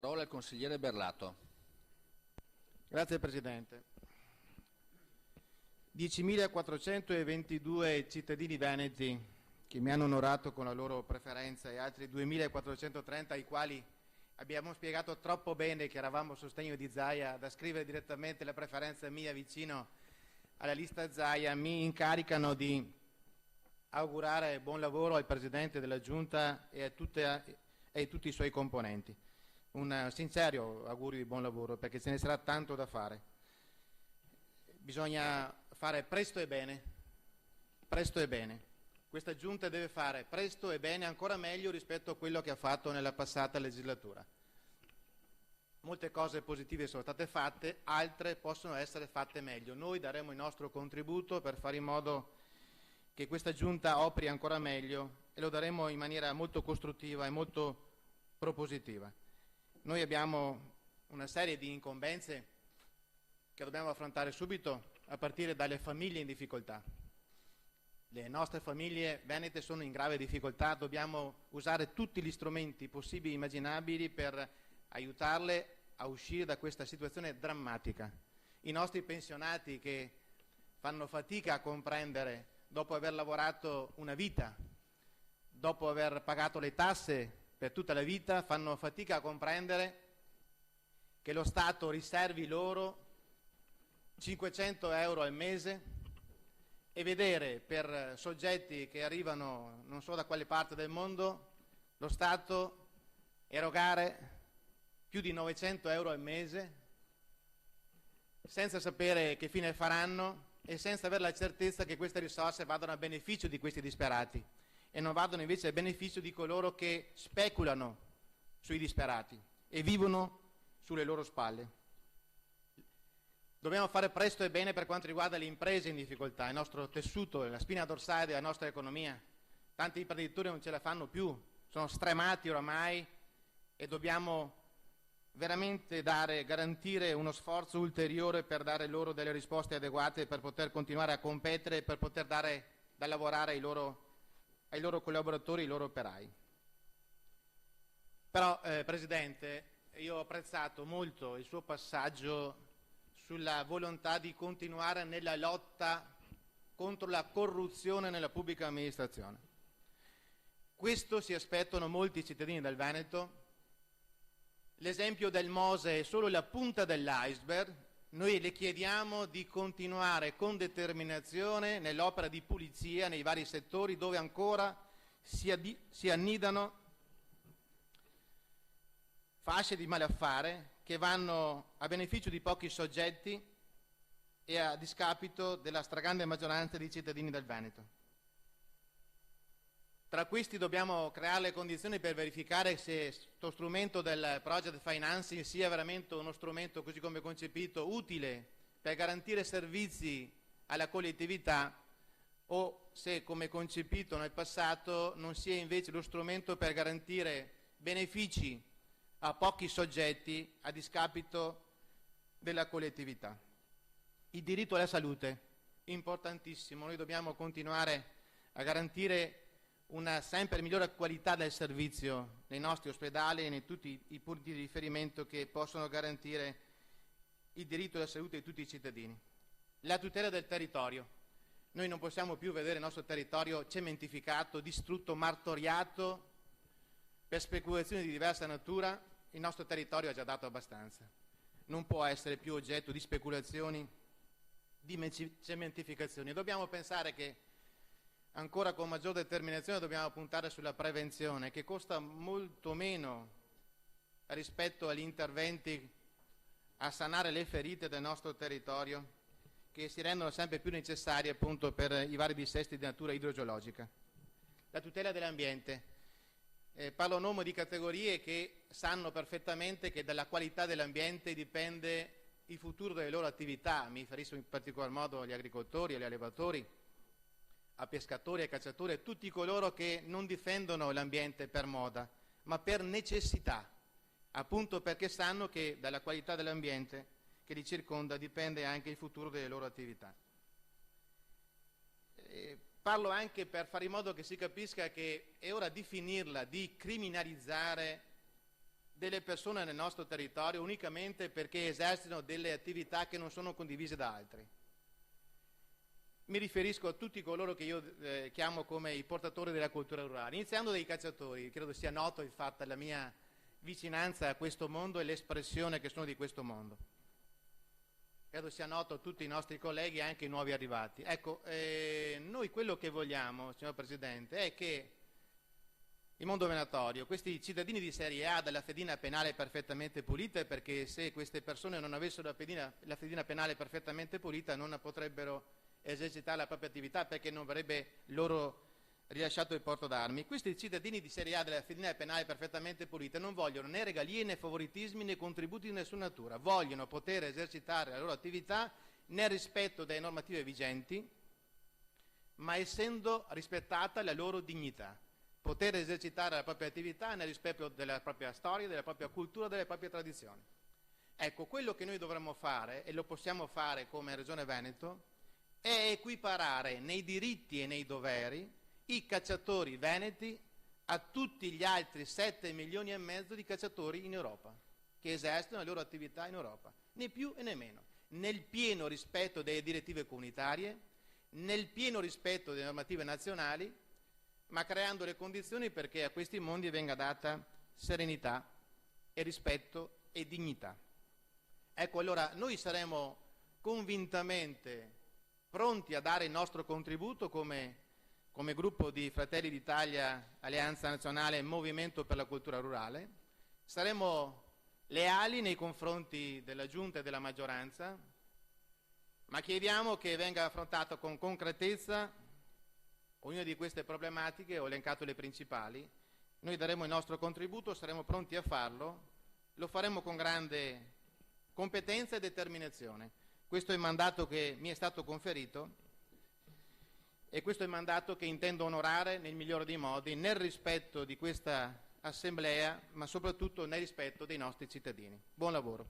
Parola al consigliere Berlato. Grazie Presidente. 10.422 cittadini veneti che mi hanno onorato con la loro preferenza e altri 2.430 ai quali abbiamo spiegato troppo bene che eravamo a sostegno di Zaia da scrivere direttamente la preferenza mia vicino alla lista Zaia, mi incaricano di augurare buon lavoro al Presidente della Giunta e a tutti i suoi componenti. Un sincero augurio di buon lavoro, perché ce ne sarà tanto da fare. Bisogna fare presto e bene, presto e bene. Questa Giunta deve fare presto e bene, ancora meglio rispetto a quello che ha fatto nella passata legislatura. Molte cose positive sono state fatte, altre possono essere fatte meglio. Noi daremo il nostro contributo per fare in modo che questa Giunta operi ancora meglio e lo daremo in maniera molto costruttiva e molto propositiva. Noi abbiamo una serie di incombenze che dobbiamo affrontare subito, a partire dalle famiglie in difficoltà. Le nostre famiglie venete sono in grave difficoltà, dobbiamo usare tutti gli strumenti possibili e immaginabili per aiutarle a uscire da questa situazione drammatica. I nostri pensionati che fanno fatica a comprendere, dopo aver lavorato una vita, dopo aver pagato le tasse per tutta la vita, fanno fatica a comprendere che lo Stato riservi loro 500 euro al mese e vedere per soggetti che arrivano non so da quale parte del mondo lo Stato erogare più di 900 euro al mese senza sapere che fine faranno e senza avere la certezza che queste risorse vadano a beneficio di questi disperati e non vadano invece a beneficio di coloro che speculano sui disperati e vivono sulle loro spalle. Dobbiamo fare presto e bene per quanto riguarda le imprese in difficoltà, il nostro tessuto, la spina dorsale della nostra economia. Tanti imprenditori non ce la fanno più, sono stremati oramai e dobbiamo veramente garantire uno sforzo ulteriore per dare loro delle risposte adeguate per poter continuare a competere e per poter dare da lavorare ai loro collaboratori, ai loro operai. Però, Presidente, io ho apprezzato molto il suo passaggio sulla volontà di continuare nella lotta contro la corruzione nella pubblica amministrazione. Questo si aspettano molti cittadini del Veneto. L'esempio del Mose è solo la punta dell'iceberg. Noi le chiediamo di continuare con determinazione nell'opera di pulizia nei vari settori dove ancora si annidano fasce di malaffare che vanno a beneficio di pochi soggetti e a discapito della stragrande maggioranza dei cittadini del Veneto. Tra questi dobbiamo creare le condizioni per verificare se questo strumento del project financing sia veramente uno strumento, così come concepito, utile per garantire servizi alla collettività o se, come concepito nel passato, non sia invece lo strumento per garantire benefici a pochi soggetti a discapito della collettività. Il diritto alla salute, importantissimo, noi dobbiamo continuare a garantire una sempre migliore qualità del servizio nei nostri ospedali e in tutti i punti di riferimento che possono garantire il diritto alla salute di tutti i cittadini. La tutela del territorio. Noi non possiamo più vedere il nostro territorio cementificato, distrutto, martoriato per speculazioni di diversa natura. Il nostro territorio ha già dato abbastanza. Non può essere più oggetto di speculazioni, di cementificazioni. Dobbiamo pensare che ancora con maggior determinazione dobbiamo puntare sulla prevenzione, che costa molto meno rispetto agli interventi a sanare le ferite del nostro territorio, che si rendono sempre più necessari appunto per i vari dissesti di natura idrogeologica. La tutela dell'ambiente. Parlo a nome di categorie che sanno perfettamente che dalla qualità dell'ambiente dipende il futuro delle loro attività. Mi riferisco in particolar modo agli agricoltori, agli allevatori, a pescatori, a cacciatori, a tutti coloro che non difendono l'ambiente per moda, ma per necessità, appunto perché sanno che dalla qualità dell'ambiente che li circonda dipende anche il futuro delle loro attività. Parlo anche per fare in modo che si capisca che è ora di finirla di criminalizzare delle persone nel nostro territorio unicamente perché esercitano delle attività che non sono condivise da altri. Mi riferisco a tutti coloro che io chiamo come i portatori della cultura rurale, iniziando dai cacciatori. Credo sia noto il fatto della mia vicinanza a questo mondo e l'espressione che sono di questo mondo. Credo sia noto a tutti i nostri colleghi e anche ai nuovi arrivati. Ecco, noi quello che vogliamo, signor Presidente, è che il mondo venatorio, questi cittadini di serie A della fedina penale perfettamente pulita, perché se queste persone non avessero la fedina penale perfettamente pulita non potrebbero esercitare la propria attività perché non verrebbe loro rilasciato il porto d'armi. Questi cittadini di serie A della fedina penale perfettamente pulita non vogliono né regalie né favoritismi né contributi di nessuna natura, vogliono poter esercitare la loro attività nel rispetto delle normative vigenti, ma essendo rispettata la loro dignità, poter esercitare la propria attività nel rispetto della propria storia, della propria cultura, delle proprie tradizioni. Ecco, quello che noi dovremmo fare, e lo possiamo fare come Regione Veneto, è equiparare nei diritti e nei doveri i cacciatori veneti a tutti gli altri 7 milioni e mezzo di cacciatori in Europa, che esercitano le loro attività in Europa, né più e né meno, nel pieno rispetto delle direttive comunitarie, nel pieno rispetto delle normative nazionali, ma creando le condizioni perché a questi mondi venga data serenità e rispetto e dignità. Ecco, allora noi saremo convintamente pronti a dare il nostro contributo come gruppo di Fratelli d'Italia, Alleanza Nazionale, Movimento per la Cultura Rurale. Saremo leali nei confronti della Giunta e della maggioranza, ma chiediamo che venga affrontato con concretezza ognuna di queste problematiche. Ho elencato le principali. Noi daremo il nostro contributo, saremo pronti a farlo, lo faremo con grande competenza e determinazione. Questo è il mandato che mi è stato conferito e questo è il mandato che intendo onorare nel migliore dei modi, nel rispetto di questa assemblea, ma soprattutto nel rispetto dei nostri cittadini. Buon lavoro.